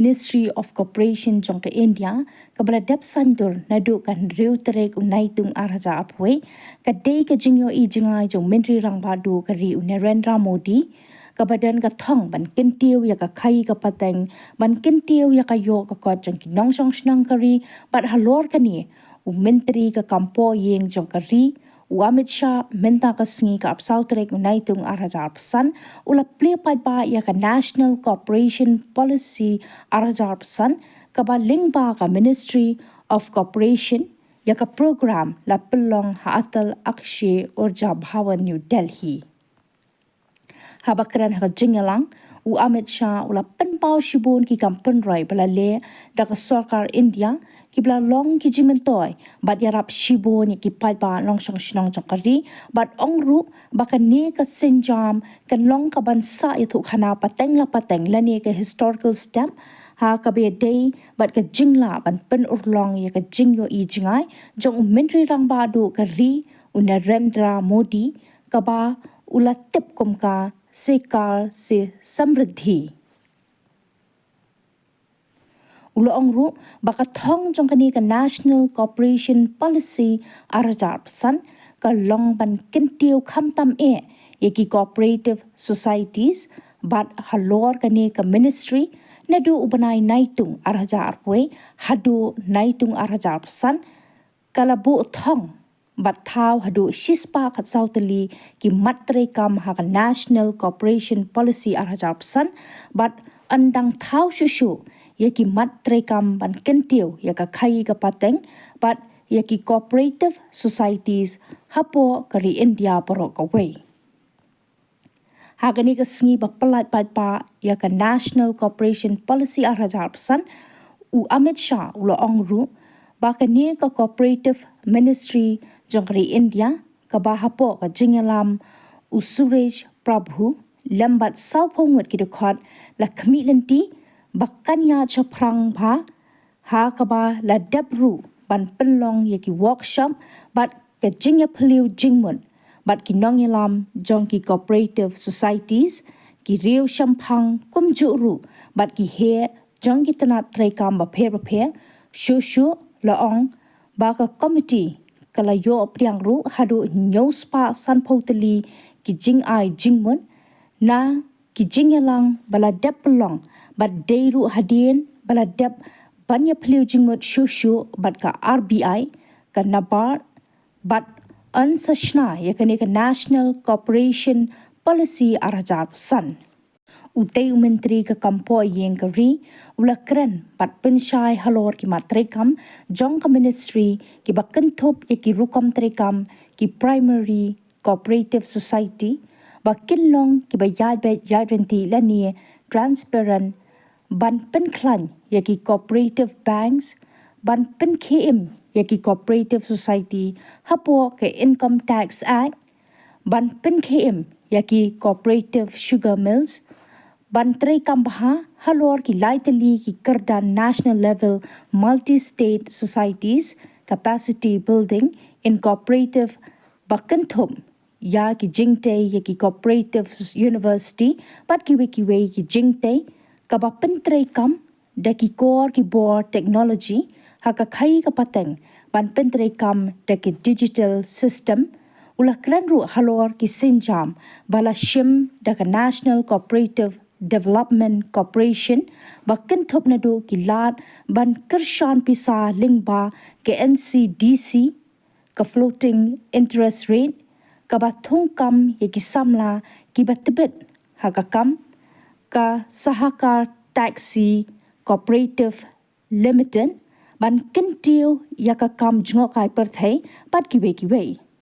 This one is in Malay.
Ministry of Corporation jong ke India ka baladap sandur nadu kan riu terek unai tung araja apwe ka dei ka jingyo I jingai jong Menteri rang badu ka ri Narendra Modi ka badan ka thong ban kyntiew ya ka Khaïi ka pateng ban kyntiew ya ka yo ka ko jong ki nong song snang kari bat halor ka ni Menteri ka kampo yeng jong ka ri Amit Shah minta ka singi ka apsaw terek unai tung araja arpasan ula Plie paidbah ya ka National Corporation Policy araja arpasan ka ba lingba ka Ministry of Corporation ya ka program la pelong haatal akshe urja bhawan New Delhi. Habakran ha jingalang Amit Shah ula penpau shibun ki kampun rai bala le da ka sarkar India ki bla long ki jimentoy bat yarap shibun ki paidbah long song shnong jongkari bat ongru baka ne ka senjam kan long ka bansa itu khana pateng la ne ka historical stamp ha ka be day bat ka jingla ban pen urlong ya ka jingyo I jingai jong Menteri rang badu ka ri Narendra Modi ka ba ula tip kom ka sekar se samriddhi Ula ongru baka thong jong kani ka National Corporation Policy arajar pesan ka long ban kyntiew khamtam yaki cooperative societies bat halor kani ka ministry nadu ubanai naitung arajar pwe hadu naitung arajar pesan kalabu thong bat thau hadu shispa khat sautali ki matre kam ha ka National Corporation Policy arajar pesan bat andang thau shushu yaki matre kam ban kyntiew ya ka Khaïi ka pateng but yaki cooperative societies hapo kari India poro ka way. Hagani ka singi ba palat paidbah ya ka National Corporation Policy arajar pesan Amit Shah ula ongru baka ni ka cooperative ministry jong kari India ka ba hapo ka jingalam Suresh Prabhu lambat sau phongot ki dokhat la khmi lenti bakanya chaprang bha ha kaba la dabru ban penlong yaki workshop bat ka jingya phliu jingmun bat ki nongilam jong ki cooperative societies ki riu shampang kumjuru bat ki he jong ki tanat trekam ba pher shu laong ba ka committee kala yo priang ru hadu nyospa sanpotali ki jing ai jingmun na ki jingyalang bala dap pelong bat deiru hadien baladap banya phliu jingmot shu bat ka RBI ka NABARD bat ansashna yakani ka National Corporation Policy arajar san utei menteri ka kampo yeng ka ri ulakran bat penshai halor ki matrekam jong ka ministry ki bakenthop ki rukam trekam ki primary cooperative society bakinlong ki bayadventi lani transparent ban pen klan yaki cooperative banks ban pen KM yaki cooperative society hapo ke income tax act ban pen KM yaki cooperative sugar mills ban tre kambha halor ki laitali ki kerdan national level multi-state societies capacity building in cooperative bakenthum ya ki jingte yaki cooperative university pat ki ki jingte kaba pentre kam daki core ki board technology haka Khaïi ka pateng ban pentre kam daki digital system ula kranru halor ki sinjam bala shim daka National Cooperative Development Corporation bakin thop nadu ki lat ban kershan pisa lingba ke NCDC ka floating interest rate kaba thung kam yaki samla ki batibet haka kam ka Sahakar Taxi Cooperative Limited ban kyntiew ya ka kam jngokai perthai pat ki wei